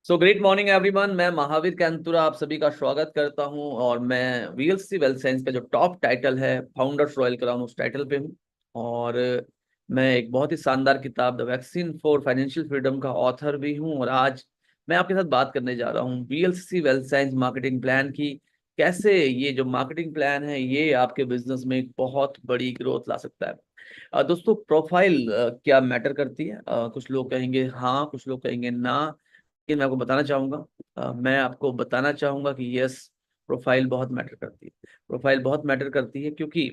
So great morning everyone. मैं महावीर कैंतुरा आप सभी का स्वागत करता हूं और मैं वीएलसी वेल्थ साइंस का जो टॉप टाइटल है फाउंडर्स रॉयल क्राउन उस टाइटल पे हूं। और मैं एक बहुत ही शानदार किताब the vaccine for financial freedom का ऑथर भी हूं। और आज मैं आपके साथ बात करने जा रहा हूं VLC wealth science marketing plan की। कैसे ये जो मार्केटिंग प्लान है ये आपके बिजनेस में एक बहुत बड़ी ग्रोथ ला सकता है। दोस्तों, प्रोफाइल क्या मैटर करती है? कुछ लोग कहेंगे हाँ, कुछ लोग कहेंगे ना। लेकिन मैं आपको बताना चाहूंगा कि यस, प्रोफाइल बहुत मैटर करती है। प्रोफाइल बहुत मैटर करती है क्योंकि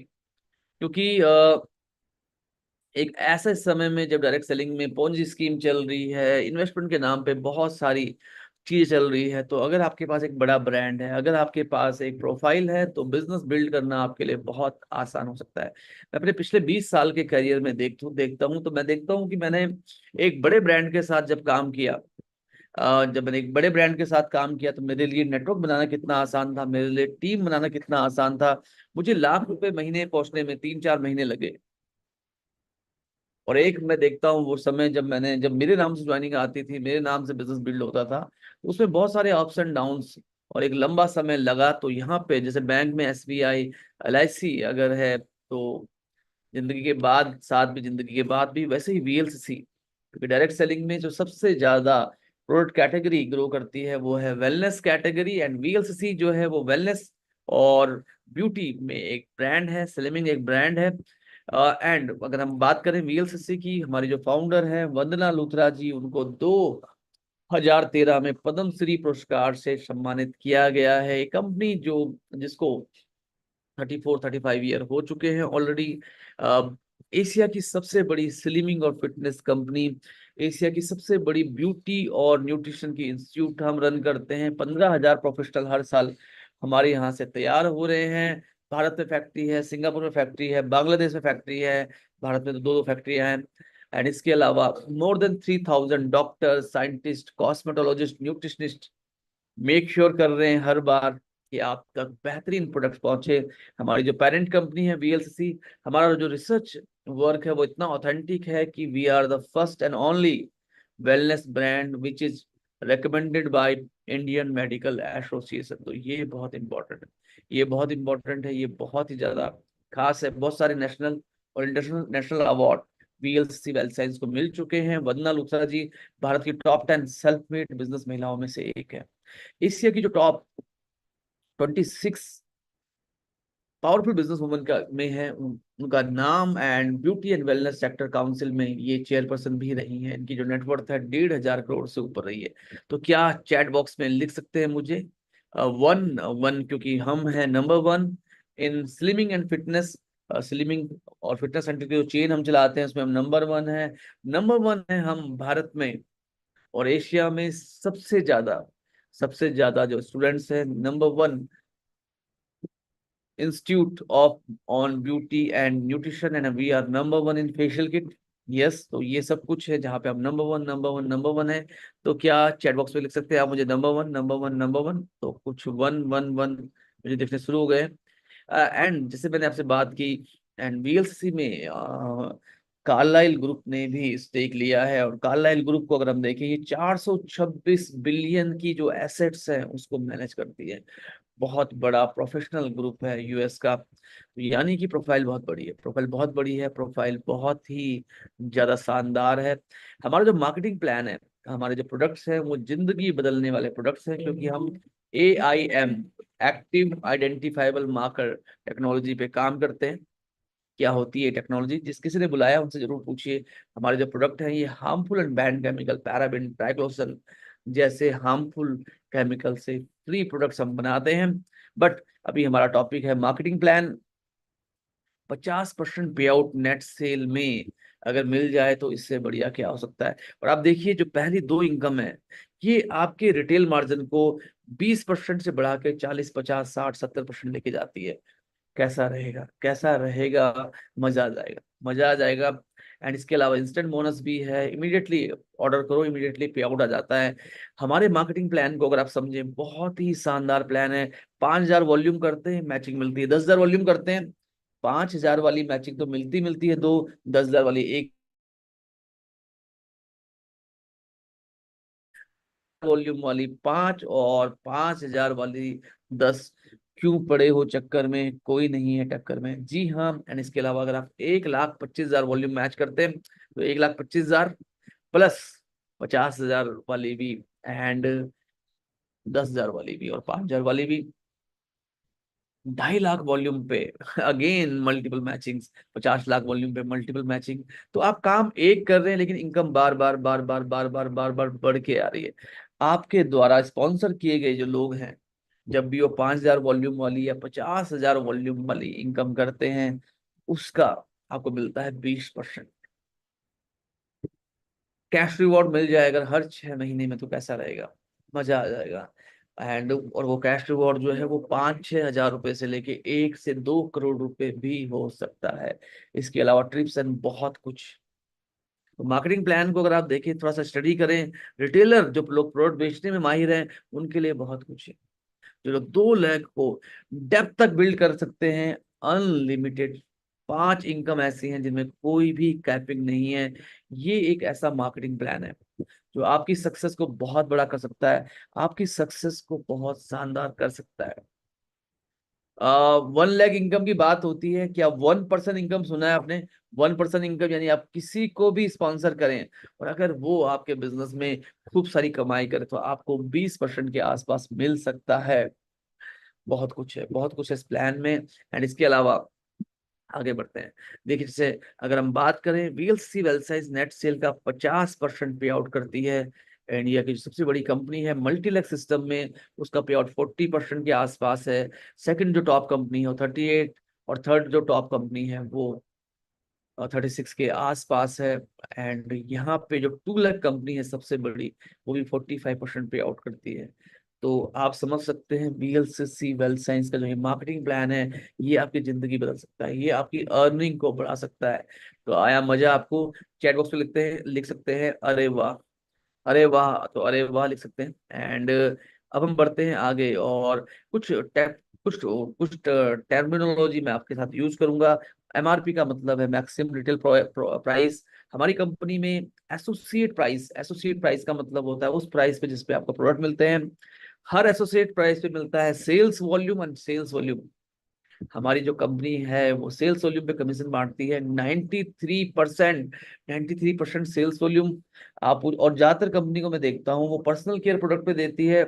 क्योंकि एक ऐसे समय में जब डायरेक्ट सेलिंग में पोंजी स्कीम चल रही है, इन्वेस्टमेंट के नाम पे बहुत सारी चीजें चल रही है, तो अगर आपके पास एक बड़ा ब्रांड है, अगर आपके पास एक प्रोफाइल है, तो बिजनेस बिल्ड करना आपके लिए बहुत आसान हो सकता है। मैं अपने पिछले 20 साल के करियर में देखता हूँ तो मैं देखता हूँ कि मैंने एक बड़े ब्रांड के साथ जब काम किया, जब मैंने एक बड़े ब्रांड के साथ काम किया तो मेरे लिए नेटवर्क बनाना कितना आसान था, मेरे लिए टीम बनाना कितना आसान था। मुझे लाख रुपए महीने पहुंचने में 3-4 महीने लगे। और एक मैं देखता हूँ वो समय जब मेरे नाम से ज्वाइनिंग आती थी, मेरे नाम से बिजनेस बिल्ड होता था, तो उसमें बहुत सारे अप्स एंड डाउन्स और एक लंबा समय लगा। तो यहाँ पे जैसे बैंक में एसबीआई, एलआईसी अगर है तो जिंदगी के बाद साथ में, जिंदगी के बाद भी, वैसे ही वीएलसीसी, क्योंकि डायरेक्ट सेलिंग में जो सबसे ज्यादा प्रोडक्ट कैटेगरी ग्रो करती है वो है वेलनेस कैटेगरी। एंड वीएलसीसी जो है वो वेलनेस और ब्यूटी में एक ब्रांड है, स्लिमिंग एक ब्रांड है। एंड अगर हम बात करें वीएलसीसी की, हमारी जो फाउंडर है वंदना लुथरा जी, उनको 2013 में पद्म श्री पुरस्कार से सम्मानित किया गया है। एक कंपनी जो जिसको 34-35 ईयर हो चुके हैं ऑलरेडी। एशिया की सबसे बड़ी स्लिमिंग और फिटनेस कंपनी, एशिया की सबसे बड़ी ब्यूटी और न्यूट्रिशन की इंस्टीट्यूट हम रन करते हैं। 15,000 प्रोफेशनल हर साल हमारे यहाँ से तैयार हो रहे हैं। भारत में फैक्ट्री है, सिंगापुर में फैक्ट्री है, बांग्लादेश में फैक्ट्री है। भारत में तो दो दो फैक्ट्रियां हैं। एंड इसके अलावा more than 3,000 doctor, scientist, cosmetologist, nutritionist make sure कर रहे हैं हर बार कि आप तक बेहतरीन प्रोडक्ट्स पहुंचे। हमारी जो पेरेंट कंपनी है वीएलसीसी, हमारा जो रिसर्च वर्क है वो इतना ऑथेंटिक है कि we are the first and only wellness brand which is recommended by Indian Medical Association. तो ये बहुत इंपॉर्टेंट है, ये बहुत इंपॉर्टेंट है, ये बहुत ही ज्यादा खास है। बहुत सारे नेशनल और international national award VLCC wealth science को मिल चुके हैं। वंदना लुथरा जी भारत की टॉप 10 सेल्फ मेड बिजनेस महिलाओं में से एक है। एशिया की जो टॉप 26 पावरफुल बिजनेस वुमन का में है, उनका नाम, and beauty and wellness sector council में ये चेयरपर्सन भी रही हैं। इनकी जो नेटवर्थ है 1,500 करोड़ से ऊपर रही है। तो क्या चैट बॉक्स में लिख सकते हैं मुझे वन वन, क्योंकि हम हैं number one in slimming and fitness. Slimming और फिटनेस सेंटर की जो चेन हम चलाते हैं उसमें हम नंबर वन है। नंबर वन है हम भारत में। और एशिया में सबसे ज्यादा जो स्टूडेंट्स हैं, number one institute of on beauty and nutrition, and we are number one in facial kit. Yes, तो ये सब कुछ है जहाँ पे हम number one number one number one है। तो क्या चैट बॉक्स में लिख सकते हैं आप मुझे number one number one number one? तो कुछ वन वन वन मुझे दिखने शुरू हो गए। एंड जैसे मैंने आपसे बात की, एंड वीएलसीसी में कार्लाइल ग्रुप ने भी स्टेक लिया है। और कार्लाइल ग्रुप को अगर हम देखें, ये 426 बिलियन की जो एसेट्स हैं उसको मैनेज करती है। बहुत बड़ा प्रोफेशनल ग्रुप है यूएस का। तो यानी कि प्रोफाइल बहुत बड़ी है, प्रोफाइल बहुत बड़ी है, प्रोफाइल बहुत ही ज्यादा शानदार है। हमारा जो मार्केटिंग प्लान है, हमारे जो प्रोडक्ट्स हैं वो जिंदगी बदलने वाले प्रोडक्ट्स हैं, क्योंकि हम AIM, active identifiable marker technology पे काम करते हैं। क्या होती है टेक्नोलॉजी? जिस किसी ने बुलाया उनसे जरूर पूछिए। हमारे जो प्रोडक्ट हैं ये harmful and ban chemical, paraben, triclosan जैसे हार्मफुल केमिकल से फ्री प्रोडक्ट्स हम बनाते हैं। बट अभी हमारा टॉपिक है मार्केटिंग प्लान। 50% पे आउट नेट सेल में अगर मिल जाए तो इससे बढ़िया क्या हो सकता है। और आप देखिए जो पहली दो इनकम है, ये आपके रिटेल मार्जिन को 20% से बढ़ा के 40, 50, 60, 70% लेके जाती है। कैसा रहेगा, कैसा रहेगा? मजा आ जाएगा, मजा आ जाएगा। एंड इसके अलावा इंस्टेंट बोनस भी है, इमीडिएटली ऑर्डर करो इमीडिएटली पे आउट आ जाता है। हमारे मार्केटिंग प्लान को अगर आप समझे, बहुत ही शानदार प्लान है। 5,000 वॉल्यूम करते हैं, मैचिंग मिलती है। 10,000 वॉल्यूम करते हैं, 5,000 वाली मैचिंग तो मिलती मिलती है दो, 10,000 वाली एक। वॉल्यूम वाली 5 और 5,000 वाली 10, क्यों पड़े हो चक्कर में, कोई नहीं है टक्कर में। जी हाँ, एंड इसके अलावा अगर आप 1,25,000 वॉल्यूम मैच करते हैं तो 1,25,000 प्लस 50,000 वाली भी एंड 10,000 वाली भी और 5,000 वाली भी, 2.5 लाख वॉल्यूम पे again multiple matchings, 50 lakh volume पे मल्टीपल मैचिंग। तो आप काम एक कर रहे हैं लेकिन इनकम बार बार बार बार बार बार बार बार बढ़ के आ रही है। आपके द्वारा स्पॉन्सर किए गए जो लोग हैं, जब भी वो 5,000 वॉल्यूम वाली या 50,000 वॉल्यूम वाली इनकम करते हैं, उसका आपको मिलता है 20%। कैश रिवॉर्ड मिल जाएगा हर 6 महीने में, तो कैसा रहेगा, मजा आ जाएगा। एंड और वो कैश रिवॉर्ड जो है वो 5-6 हजार रुपए से लेके 1 से 2 करोड़ रुपए भी हो सकता है। इसके अलावा ट्रिप्स एंड बहुत कुछ। तो मार्केटिंग प्लान को अगर आप देखें, थोड़ा सा स्टडी करें, रिटेलर जो लोग प्रोडक्ट बेचने में माहिर हैं, उनके लिए बहुत कुछ है। जो लोग 2 लाख को डेप्थ तक बिल्ड कर सकते हैं, अनलिमिटेड 5 इनकम ऐसी हैं जिनमें कोई भी कैपिंग नहीं है। ये एक ऐसा मार्केटिंग प्लान है जो आपकी सक्सेस को बहुत बड़ा कर सकता है, आपकी सक्सेस को बहुत शानदार कर सकता है। 1 लाख इनकम की बात होती है, क्या 1% इनकम सुना है आपने? 1% इनकम यानी आप किसी को भी स्पॉन्सर करें और अगर वो आपके बिजनेस में खूब सारी कमाई करे तो आपको 20% के आसपास मिल सकता है। बहुत कुछ है, बहुत कुछ है इस प्लान में। एंड इसके अलावा आगे बढ़ते हैं। देखिए, जैसे अगर हम बात करें, वीएलसी वेलसाइज नेट सेल का 50% पे आउट करती है। इंडिया की जो सबसे बड़ी कंपनी है मल्टीलेक्स सिस्टम में, उसका पे आउट 40% के आसपास है। सेकंड जो टॉप कंपनी है वो 38, और थर्ड जो टॉप कंपनी है वो 36 के आसपास है। एंड यहाँ पे जो 2 लाख कंपनी है सबसे बड़ी, वो भी 45% पे आउट करती है। तो आप समझ सकते हैं बीएलसीसी वेल्थ साइंस का जो ये मार्केटिंग प्लान है, ये आपकी जिंदगी बदल सकता है, ये आपकी अर्निंग को बढ़ा सकता है। तो आया मजा आपको? चैट बॉक्स पे लिख सकते हैं अरे वाह, अरे वाह, तो अरे वाह लिख सकते हैं। एंड अब हम बढ़ते हैं आगे, और कुछ टैप कुछ कुछ टर्मिनोलॉजी मैं आपके साथ यूज करूंगा। एमआरपी का मतलब है मैक्सिमम रिटेल प्राइस। हमारी कंपनी में एसोसिएट प्राइस का मतलब होता है उस प्राइस पे जिस पे आपको प्रोडक्ट मिलते हैं। हर एसोसिएट प्राइस पे मिलता है sales volume and sales volume. हमारी जो कंपनी है वो सेल्स वॉल्यूम पे कमीशन बांटती है 93%। 93% सेल्स वॉल्यूम। आप और ज्यादातर कंपनी को मैं देखता हूँ वो पर्सनल केयर प्रोडक्ट पे देती है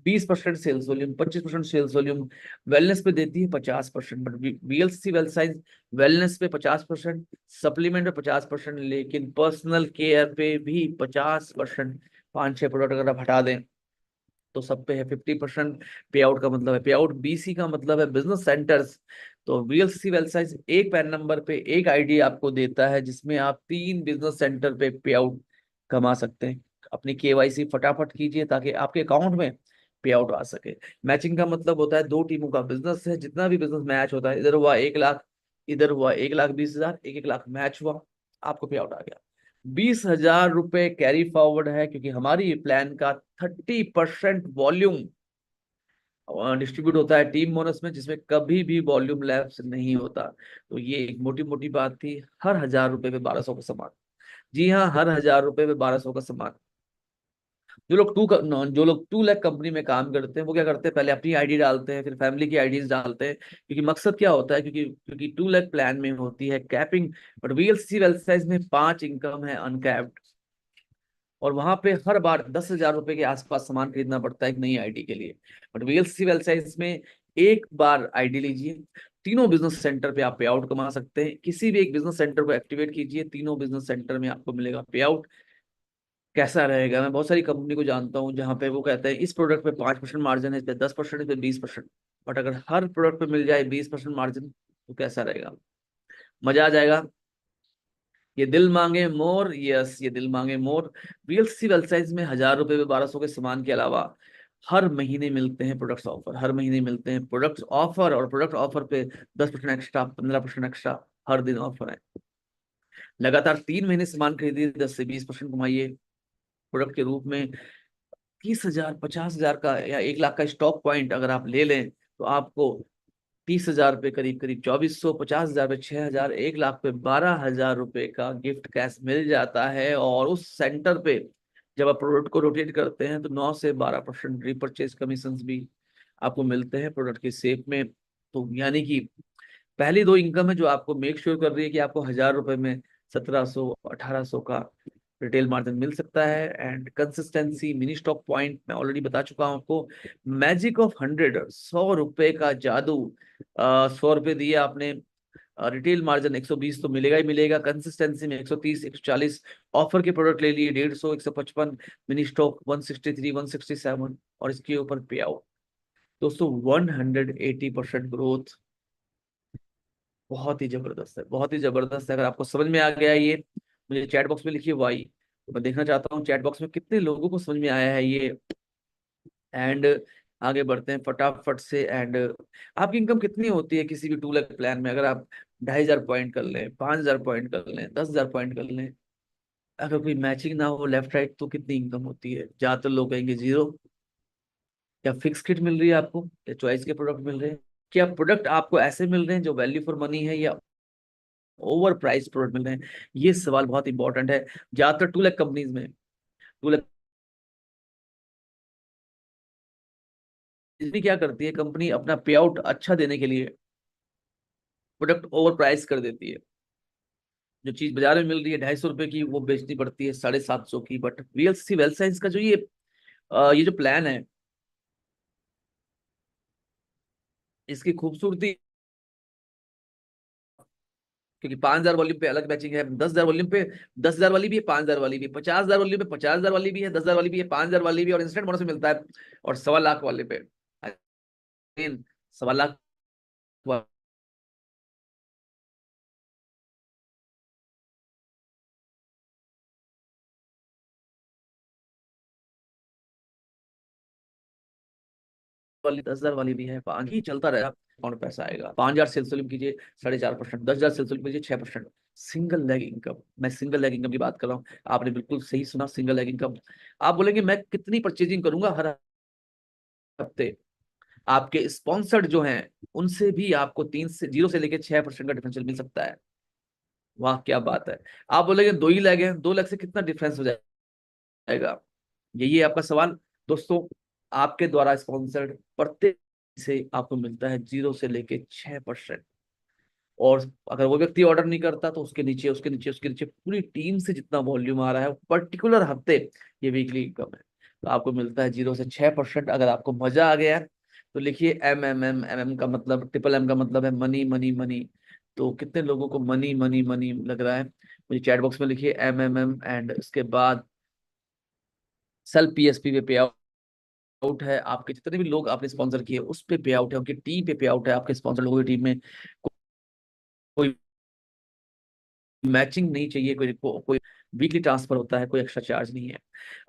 20% sales volume, 25% sales volume. Wellness पे देती है 50%, but VLC wealth science wellness पे 50%, सप्लीमेंट पे 50%, लेकिन पर्सनल केयर पे भी 50%। 5-6 प्रोडक्ट अगर आप हटा दें तो सब पे है 50% पे आउट। का मतलब है पे आउट, बीसी का मतलब है बिजनेस सेंटर्स। तो वीएलसी वेलसाइज एक पैन नंबर पे एक आईडी आपको देता है जिसमें आप 3 बिजनेस सेंटर पे आउट कमा सकते हैं। अपनी केवाईसी फटाफट कीजिए ताकि आपके अकाउंट में पे आउट आ सके। मैचिंग का मतलब होता है 2 टीमों का बिजनेस है, जितना भी बिजनेस मैच होता है, इधर हुआ 1 लाख, इधर हुआ 1,20,000, 1-1 लाख मैच हुआ, आपको पे आउट आ गया। 20,000 रुपए कैरी फॉरवर्ड है, क्योंकि हमारी प्लान का 30% वॉल्यूम डिस्ट्रीब्यूट होता है टीम बोनस में, जिसमें कभी भी वॉल्यूम लैप्स नहीं होता। तो ये एक मोटी मोटी बात थी, हर 1,000 रुपए पे 1,200 का सामान। जी हाँ, हर 1,000 रुपए पे 1,200 का सामान। जो लोग 2 लाख कंपनी में काम करते हैं वो क्या करते हैं, पहले अपनी आईडी डालते हैं, फिर फैमिली की आईडीज डालते हैं, क्योंकि मकसद क्या होता है, क्योंकि क्योंकि 2 लाख प्लान में होती है capping, but VLC wealth size में 5 इनकम है अनकैप्ड। और वहां पे हर बार 10,000 रुपए के आसपास सामान खरीदना पड़ता है एक नई आईडी के लिए। बट वीएलसी वेलसाइज में एक बार आईडी लीजिए, तीनों बिजनेस सेंटर पे आप पे आउट कमा सकते हैं। किसी भी एक बिजनेस सेंटर को एक्टिवेट कीजिए, तीनों बिजनेस सेंटर में आपको मिलेगा पे आउट। कैसा रहेगा? मैं बहुत सारी कंपनी को जानता हूँ जहां पे वो कहते हैं इस प्रोडक्ट पे 5% मार्जिन है, इस पे 10%, इस पे 20%। बट अगर हर प्रोडक्ट पे मिल जाए 20% मार्जिन, तो कैसा रहेगा? मजा आ जाएगा। ये दिल मांगे मोर, यस, ये दिल मांगे मोर। वीएलसी वेलसाइज में 1,000 रुपए में 1,200 के सामान के अलावा हर महीने मिलते हैं प्रोडक्ट्स ऑफर, हर महीने मिलते हैं प्रोडक्ट्स ऑफर, और प्रोडक्ट ऑफर पे 10% एक्स्ट्रा, 15% एक्स्ट्रा, हर दिन ऑफर है। लगातार 3 महीने सामान खरीदिए, 10 से 20% कमाइए प्रोडक्ट के रूप में। 30,000, 50,000 का या 1 लाख का स्टॉक पॉइंट अगर आप ले लें तो आपको 30,000 पे करीब करीब 2,400, 50,000 पे 6,000, 1 लाख पे 12,000 रुपए का गिफ्ट कैश मिल जाता है। और उस सेंटर पे जब आप प्रोडक्ट को रोटेट करते हैं तो 9 से 12% रिपर्चेज कमीशन भी आपको मिलते हैं प्रोडक्ट के सेप में। तो यानी कि पहली दो इनकम है जो आपको मेक श्योर कर रही है कि आपको 1000 रुपए में 1700 1800 का रिटेल मार्जिन मिल सकता है। And consistency, mini stock point मैं ऑलरेडी बता चुका हूं आपको। मैजिक ऑफ 100, 100 रुपए का जादू। 100 रुपए दिए आपने, रिटेल मार्जिन 120 तो मिलेगा ही मिलेगा। कंसिस्टेंसी में 130, 140। ऑफर के प्रोडक्ट ले लिए 150, 155। Mini stock 163, 167। और इसके ऊपर पे आउट दोस्तों 180% ग्रोथ। बहुत ही जबरदस्त है, बहुत ही जबरदस्त है। अगर आपको समझ में आ गया ये, मुझे चैट बॉक्स में लिखिए वाई। मैं देखना चाहता हूँ चैट बॉक्स में कितने लोगों को समझ में आया है ये। एंड आगे बढ़ते हैं फटाफट से। एंड आपकी इनकम कितनी होती है किसी भी 2 लाख प्लान में? अगर आप 2500 पॉइंट कर लें, 5000 पॉइंट कर लें, 10,000 पॉइंट कर लें, अगर कोई मैचिंग ना हो लेफ्ट राइट, तो कितनी इनकम होती है? ज्यादातर लोग कहेंगे जीरो। या फिक्स किट मिल रही है आपको, या चॉइस के प्रोडक्ट मिल रहे हैं? क्या प्रोडक्ट आपको ऐसे मिल रहे हैं जो वैल्यू फॉर मनी है, या ओवर प्राइस प्रोडक्ट मिल रहे हैं? ये सवाल बहुत इंपॉर्टेंट है। ज्यादातर 2 लाख कंपनीज में, 2 लाख भी क्या करती है कंपनी, अपना पे आउट अच्छा देने के लिए प्रोडक्ट ओवर प्राइस कर देती है। जो चीज बाजार में मिल रही है 250 रुपए की, वो बेचनी पड़ती है 750 की। बट वीएलसी वेल्थ साइंस का जो ये जो प्लान है, इसकी खूबसूरती, क्योंकि 5000 वॉल्यूम पे अलग मैचिंग है, 10,000 वॉल्यूम पे 10,000 वाली भी है, 5000 वाली भी है, 50,000 वॉल्यूम पे 50,000 वाली भी है, 10,000 वाली भी है, 5000 वाली भी है, और इंस्टेंट बोनस में मिलता है। और 1.25 लाख वाले पे, अगेन, 1.25 लाख वाली, 10,000 वाली भी है। पाँच ही चलता रहेगा, अकाउंट पैसा आएगा। 5,000 सेल्स वॉल्यूम कीजिए 4.5%, 10,000 सेल्स वॉल्यूम कीजिए 6%। सिंगल लेग इनकम, मैं सिंगल लेग इनकम की बात कर रहा हूँ। आपने बिल्कुल सही सुना, सिंगल लेग इनकम। आप बोलेंगे मैं कितनी परचेजिंग करूंगा हर हफ्ते? आपके स्पॉन्सर्ड जो हैं उनसे भी आपको 0 से लेकर 6% का डिफरेंशियल मिल सकता है। वाह क्या बात है। आप बोलेंगे 2 ही लाख है, 2 लाख से कितना डिफरेंस हो जाएगा? यही है आपका सवाल। दोस्तों, आपके द्वारा स्पॉन्सर्ड प्रत्येक से आपको मिलता है 0 से लेके 6%। और अगर वो व्यक्ति ऑर्डर नहीं करता तो उसके नीचे, उसके नीचे, उसके नीचे पूरी टीम से जितना वॉल्यूम आ रहा है पर्टिकुलर हफ्ते, ये वीकली इनकम है। तो आपको मिलता है 0 से 6%। अगर आपको मजा आ गया है तो लिखिए एम का मतलब, ट्रिपल एम का मतलब है मनी मनी मनी। तो कितने लोगों को मनी मनी मनी लग रहा है? मुझे चैट बॉक्स में लिखिए एम। एंड उसके बाद सेल पीएसपी पे पे आउट है। आपके जितने भी लोग आपने स्पॉन्सर किए उस पे पे आउट है, उनकी टीम पे पे आउट है। आपके स्पॉन्सर लोगों की टीम में कोई मैचिंग नहीं चाहिए, कोई वीकली ट्रांसफर होता है, कोई एक्स्ट्रा चार्ज नहीं है।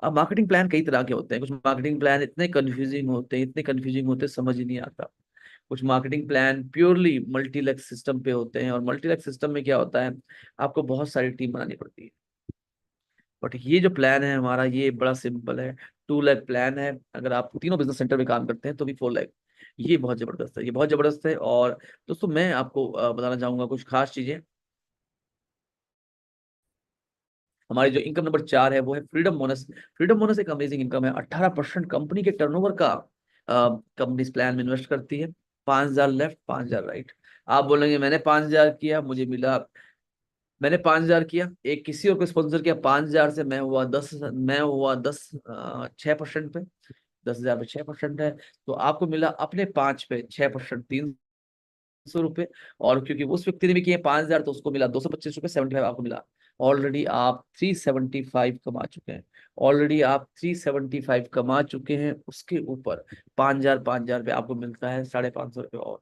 अब मार्केटिंग प्लान कई तरह के होते हैं। कुछ मार्केटिंग प्लान इतने कंफ्यूजिंग होते हैं, इतने कंफ्यूजिंग होते हैं, समझ ही नहीं आता। कुछ मार्केटिंग प्लान प्योरली मल्टीलेक्स सिस्टम पे होते हैं। और मल्टीलेक्स सिस्टम में क्या होता है, आपको बहुत सारी टीम बनानी पड़ती है। बट ये जो प्लान है हमारा, ये बड़ा सिंपल है। 2 लाख प्लान है। अगर आप तीनों बिजनेस सेंटर में काम करते हैं तो भी 4 लाख। ये बहुत जबरदस्त है, ये बहुत जबरदस्त है। और दोस्तों, मैं आपको बताना चाहूंगा कुछ खास चीजें। हमारी जो इनकम नंबर 4 है वो है फ्रीडम बोनस। फ्रीडम बोनस एक अमेजिंग इनकम है। 18% कंपनी के टर्नओवर का कंपनी इस प्लान में इन्वेस्ट करती है। 5,000 लेफ्ट, 5,000 राइट। आप बोलेंगे मैंने 5,000 किया, मुझे मिला। मैंने 5,000 किया, एक किसी और को स्पॉन्सर किया 5,000 से, मैं हुआ दस 6% पे। 10,000 पे 6% है। तो आपको मिला अपने 5 पे 6%, 300 रुपये। और क्योंकि उस व्यक्ति ने भी किए 5,000, तो उसको मिला 225 रुपये, 75 आपको मिला। ऑलरेडी आप 375 कमा चुके हैं। ऑलरेडी आप 375 कमा चुके हैं। उसके ऊपर 5,000, 5,000 पे आपको मिलता है 550 रुपये और।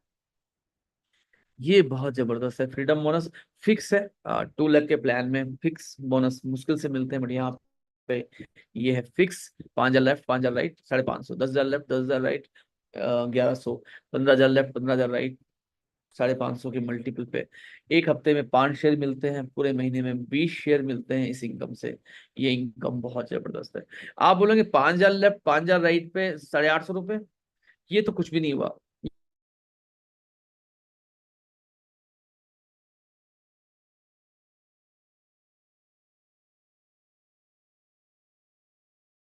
ये बहुत जबरदस्त है फ्रीडम बोनस। फिक्स है। 2 लाख के प्लान में फिक्स बोनस मुश्किल से मिलते हैं, बट यहाँ पे ये है fix. 5,000 left, 5,000 right, 550। 10,000 left, 10,000 right, 1,100। 15,000 left, 15,000 right, 550 के मल्टीपल पे। एक हफ्ते में 5 शेयर मिलते हैं, पूरे महीने में 20 शेयर मिलते हैं इस इनकम से। ये इनकम बहुत जबरदस्त है। आप बोलोगे 5,000 लेफ्ट, 5,000 राइट पे 850 रुपये, ये तो कुछ भी नहीं हुआ।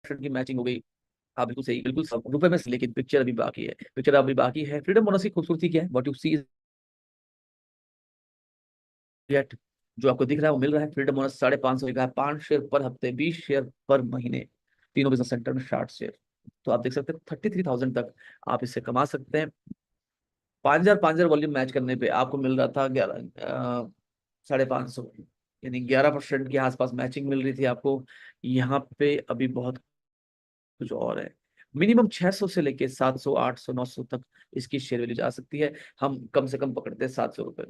की मैचिंग हो गई। हाँ बिल्कुल सही, बिल्कुल सब रुपए में, लेकिन पिक्चर अभी बाकी है, पिक्चर अभी बाकी है। फ्रीडम बोनस की खूबसूरती क्या है, व्हाट यू सी येट, जो आपको दिख रहा है वो मिल रहा है। फ्रीडम बोनस 550 का है, 5 शेयर पर हफ्ते, 20 शेयर पर महीने, तीनों बिजनेस सेंटर में 60 शेयर। तो आप देख सकते हैं 33,000 तक आप इससे कमा सकते हैं। 5,000 वॉल्यूम मैच करने पे आपको मिल रहा था 550, यानी 11% के आसपास मैचिंग मिल रही थी आपको। यहाँ पे अभी बहुत कुछ और है। मिनिमम 600 से लेके 700, 800, 900 तक इसकी शेयर वैल्यू जा सकती है। हम कम से कम पकड़ते हैं 700 रुपए।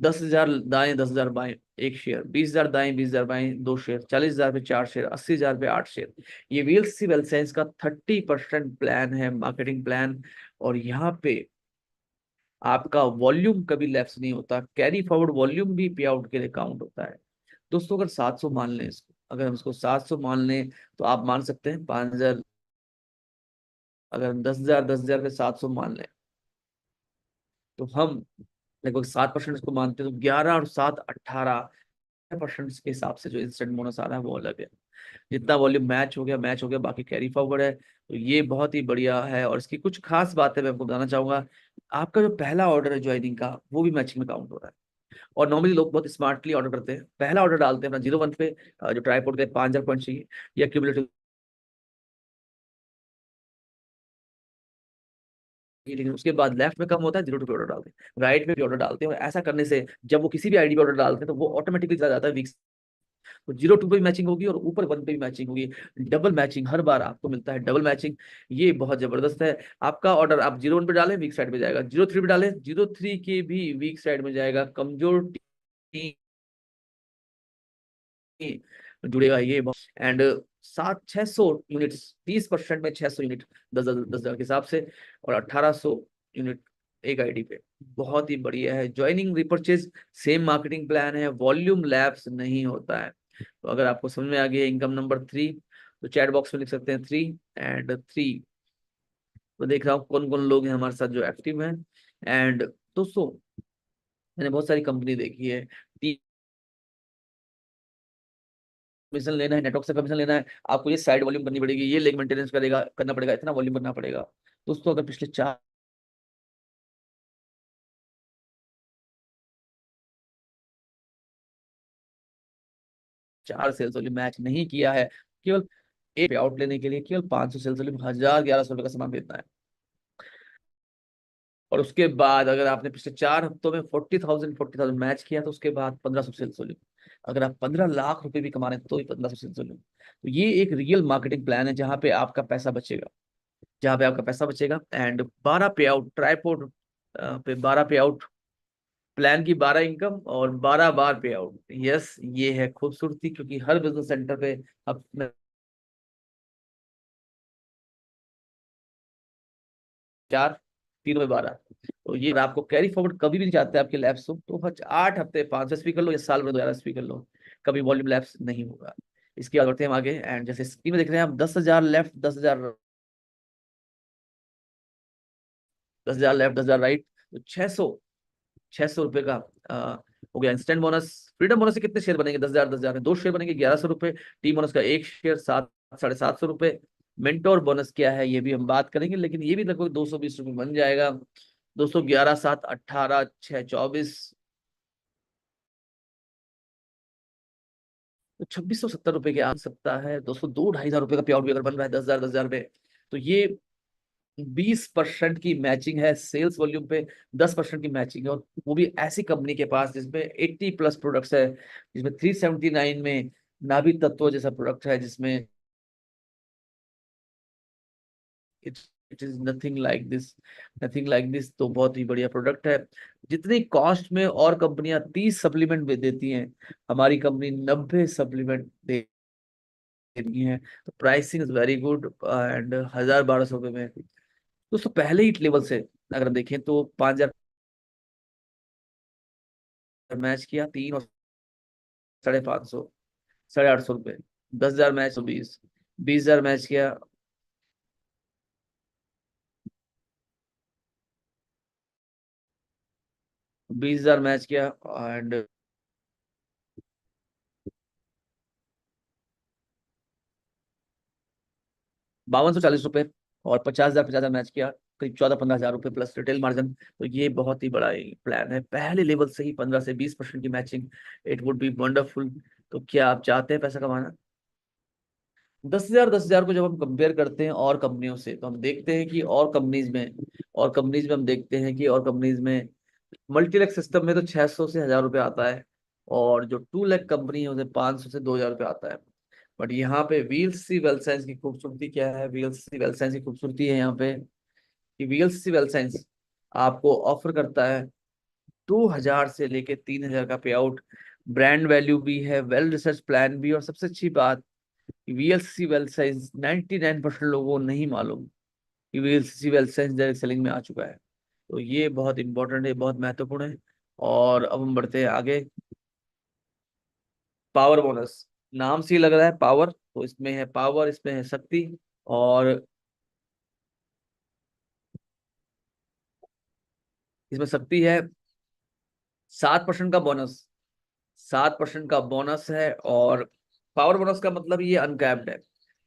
10,000 दाएं, 10,000 बाएं, 1 शेयर। 20,000 दाएं, 20,000 बाएं, 2 शेयर। 40,000 पे 4 शेयर, 80,000 पे 8 शेयर। ये वीएलसी वेल्थ साइंस का 30% प्लान है, मार्केटिंग प्लान। और यहाँ पे आपका वॉल्यूम कभी लैप्स नहीं होता, कैरी फॉरवर्ड वॉल्यूम भी पे आउट के लिए काउंट होता है। दोस्तों अगर 700 मान लें इसको, अगर हम इसको 700 मान लें, तो आप मान सकते हैं 5,000, अगर हम 10,000, 10,000 पे 700 मान लें, तो हम लगभग 7% इसको मानते हैं, तो 11 और 7 18% के हिसाब से जो इंस्टेंट बोनस आ रहा है वो अलग है। जितना वॉल्यूम मैच हो गया, मैच हो गया, बाकी कैरी फॉरवर्ड है। तो ये बहुत ही बढ़िया है। और इसकी कुछ खास बातें मैं आपको बताना चाहूंगा। आपका जो पहला ऑर्डर है ज्वाइनिंग का, वो भी मैचिंग में काउंट हो रहा है। और नॉर्मली लोग बहुत स्मार्टली ऑर्डर करते हैं, पहला ऑर्डर डालते हैं अपना 01 पे, जो ट्राईपोर्ट के 5,000 पॉइंट चाहिए, या क्यूमुलेटिव, लेकिन उसके बाद लेफ्ट में कम होता है, 02 पे ऑर्डर डालते हैं, राइट में भी ऑर्डर डालते हैं। और ऐसा करने से जब वो किसी भी आईडी पे ऑर्डर डालते हैं, तो वो ऑटोमेटिकली चला जाता है वीक्स। तो 02 पे भी मैचिंग होगी और ऊपर 1 पे भी मैचिंग होगी। डबल मैचिंग हर बार आपको मिलता है, डबल मैचिंग। ये बहुत जबरदस्त है। आपका ऑर्डर आप 01 पे डालें, वीक साइड में जाएगा। 03 पे डालें, 03 के भी वीक साइड में जाएगा। कमजोर जुड़ेगा ये। एंड 600 यूनिट्स, 30% में 600 यूनिट, 10,000 के हिसाब से, और 1,800 यूनिट एक आईडी पे। बहुत ही बढ़िया है। Joining repurchase same marketing plan है, वॉल्यूम लैप्स नहीं होता है। तो अगर आपको समझ में आ गया इनकम नंबर 3, तो चैट बॉक्स में लिख सकते हैं 3 एंड 3। तो देख रहा हूँ कौन कौन लोग हैं हमारे साथ जो एक्टिव हैं। एंड दोस्तों, मैंने बहुत सारी कंपनी देखी है। कमीशन लेना है, नेटवर्क से कमीशन लेना है, आपको ये साइड वॉल्यूम करनी पड़ेगी, ये लेग मेंटेनेंस करेगा, करना पड़ेगा, इतना वॉल्यूम करना पड़ेगा। दोस्तों अगर पिछले 4 सेल्स वॉल्यूम मैच नहीं किया है, केवल एक पे आउट लेने के लिए केवल 500 सेल्स वॉल्यूम, 1,000, 1,100 रुपये का सामान खरीदना है। और उसके बाद अगर आपने पिछले 4 हफ्तों में 40,000 मैच किया, तो उसके बाद 1,500 सेल्स वॉल्यूम। अगर आप 15 लाख रुपए भी कमा रहे हैं, तो ही 1,500 सेल्स वॉल्यूम। तो ये एक रियल मार्केटिंग प्लान है, जहाँ पे आपका पैसा बचेगा, जहाँ पे आपका पैसा बचेगा। एंड 12 पे आउट ट्राईपोर्ट पे, 12 पे आउट प्लान की, 12 इनकम और 12 बार पे आउट। यस, ये है खूबसूरती, क्योंकि हर बिजनेस सेंटर पे अब 4, तीनों में 12। तो ये, अगर आपको कैरी फॉरवर्ड कभी भी नहीं चाहते आपके लैप्स हो, तो 8 हफ्ते 5 स्पीकर लो, या साल में 2 स्पीकर लो, कभी वॉल्यूम लैप्स नहीं होगा। इसकी बात करते हैं हम आगे। एंड जैसे स्क्रीन में देख रहे हैं आप, 10,000 लेफ्ट, 10,000, 10,000 लेफ्ट, 10,000 राइट, तो 600 रुपए का आ, हो गया इंस्टेंट बोनस। फ्रीडम बोनस से कितने शेयर बनेंगे? 10,000, 10,000 में 2 शेयर बनेंगे, 1,100 रुपए। टीम बोनस का 1 शेयर, 700, 750 रुपए। मेंटोर बोनस क्या है, ये भी हम बात करेंगे, लेकिन ये भी लगभग 220 रुपये बन जाएगा। 211, 7, 18, 6, 24, तो 2,670 रुपए के आ सकता है। 202, 2,500 रुपए का पे आउट भी अगर बन रहा है 10,000, 10,000 पे, तो ये 20% की मैचिंग है सेल्स वॉल्यूम पे। 10% की मैचिंग है, और वो भी ऐसी कंपनी के पास जिसमें 80+ प्रोडक्ट्स है, जिसमें 379 में नाभि तत्व जैसा प्रोडक्ट है, जिसमें it it is nothing like this, nothing like this. तो बहुत ही बढ़िया प्रोडक्ट है। जितनी कॉस्ट में और कंपनियां 30 सप्लीमेंट भी देती हैं, हमारी कंपनी 90 सप्लीमेंट दे रही है। तो pricing is very good. And 1,000, 1,200 रुपए में दोस्तों, पहले ही लेवल से अगर हम देखें, तो 5,000 मैच किया, 3 और 550, 850 रुपये। 10,000 मैच तो 20, 20,000 मैच किया, 20,000 मैच किया। एंड ₹5240, और 50,000 मैच किया, करीब 14-15 हज़ार रुपये प्लस रिटेल मार्जिन। तो ये बहुत ही बड़ा प्लान है, पहले लेवल से ही 15 से 20% की matching, it would B wonderful. तो क्या आप चाहते हैं पैसा कमाना? 10,000 को जब हम कंपेयर करते हैं और कंपनियों से, तो हम देखते हैं कि और कंपनीज में हम देखते हैं कि और कंपनीज में मल्टीलेक्स सिस्टम में तो 600 से 1,000 रुपये आता है, और जो 2 लाख कंपनी है उसे 500 से 2,000 रुपये आता है। बट यहाँ पे वीएलसी वेल्थ साइंस की खूबसूरती क्या है? वीएलसी वेल्थ साइंस की खूबसूरती है यहाँ पे कि वीएलसी वेल्थ साइंस आपको ऑफर करता है 2,000 से लेके 3,000 का पे आउट, ब्रांड वैल्यू भी है, वेल रिसर्च प्लान भी, और सबसे अच्छी बात वीएलसी वेल्थ साइंस 99% लोगों को नहीं मालूम कि VLC wealth science direct selling में आ चुका है। तो ये बहुत इंपॉर्टेंट है, बहुत महत्वपूर्ण है। और अब हम बढ़ते हैं आगे। पावर बोनस, नाम से ही लग रहा है पावर, तो इसमें है पावर, इसमें है शक्ति। और इसमें शक्ति है 7% का बोनस, 7% का बोनस है। और पावर बोनस का मतलब ये अनकैप्ड है,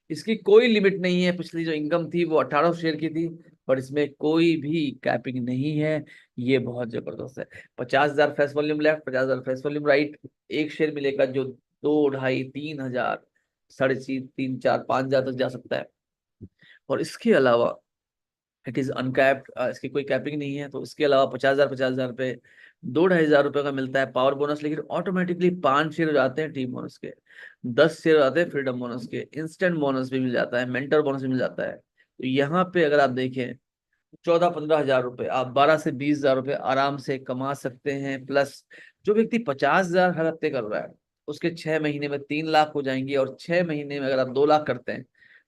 इसकी कोई लिमिट नहीं है। पिछली जो इनकम थी वो 18 शेयर की थी, पर इसमें कोई भी कैपिंग नहीं है। ये बहुत जबरदस्त है। 50,000 face volume left, 50,000 face volume right, एक शेयर मिलेगा जो 2, 2.5, 3 हजार, 3.5, 4, 5 हजार तक जा सकता है। और इसके अलावा इट इज अनकैप्ड, इसकी कोई कैपिंग नहीं है। तो इसके अलावा 50,000 2-2.5 हजार रुपये का मिलता है पावर बोनस, लेकिन ऑटोमेटिकली 5 शेयर हो जाते हैं टीम बोनस के, 10 शेयर हो जाते हैं फ्रीडम बोनस के, इंस्टेंट बोनस भी मिल जाता है, मेंटर बोनस भी मिल जाता है। तो यहाँ पे अगर आप देखें 14-15 हजार रुपये, आप 12 से 20 हजार रुपये आराम से कमा सकते हैं। प्लस जो व्यक्ति 50,000 हर हफ्ते कर रहा है, उसके 6 महीने में 3 लाख हो जाएंगे, और 6 महीने में अगर आप 2 लाख करते हैं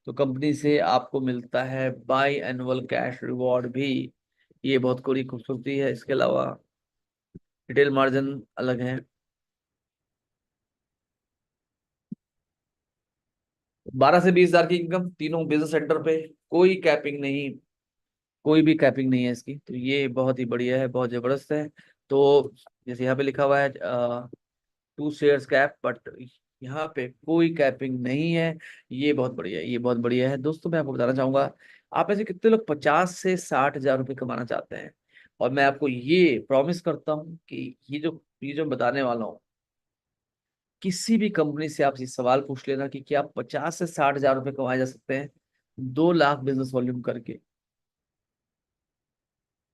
तो कंपनी से आपको मिलता है बाई एनुअल कैश रिवॉर्ड भी। ये बहुत कोरी खूबसूरती है। इसके अलावा रिटेल मार्जिन अलग है। 12 से 20 हजार की इनकम तीनों बिजनेस सेंटर पे, कोई कैपिंग नहीं, कोई भी कैपिंग नहीं है इसकी। तो ये बहुत ही बढ़िया है, बहुत जबरदस्त है। तो जैसे यहाँ पे लिखा हुआ है 2 शेयर्स कैप, बट यहाँ पे कोई कैपिंग नहीं है। ये बहुत बढ़िया है, ये बहुत बढ़िया है। दोस्तों मैं आपको बताना चाहूंगा, आप ऐसे कितने लोग 50 से 60 हजार रुपये कमाना चाहते हैं? और मैं आपको ये प्रॉमिस करता हूँ कि ये जो बताने वाला हूँ, किसी भी कंपनी से आप ये सवाल पूछ लेना कि क्या 50 से 60 हजार रुपये कमाए जा सकते हैं 2 लाख बिजनेस वॉल्यूम करके,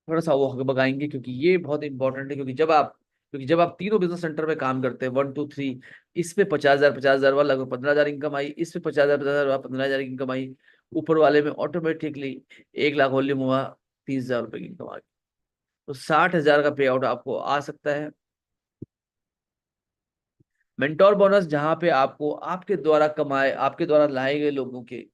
थोड़ा सा वो हकबकाएंगे, क्योंकि ये बहुत इंपॉर्टेंट है। क्योंकि जब आप तीनों बिजनेस सेंटर पे काम करते हैं, 1, 2, 3, इस पे 50,000 वाला लगभग 15,000 इनकम आई, इस पे 50,000 15,000 इनकम आई, ऊपर वाले में ऑटोमेटिकली 1 लाख वॉल्यूम हुआ, 30,000 रुपये की इनकम आ गई। तो 60 हजार का पे आउट आपको आ सकता है। मेंटोर बोनस, जहां पे आपको आपके द्वारा लाए गए लोगों के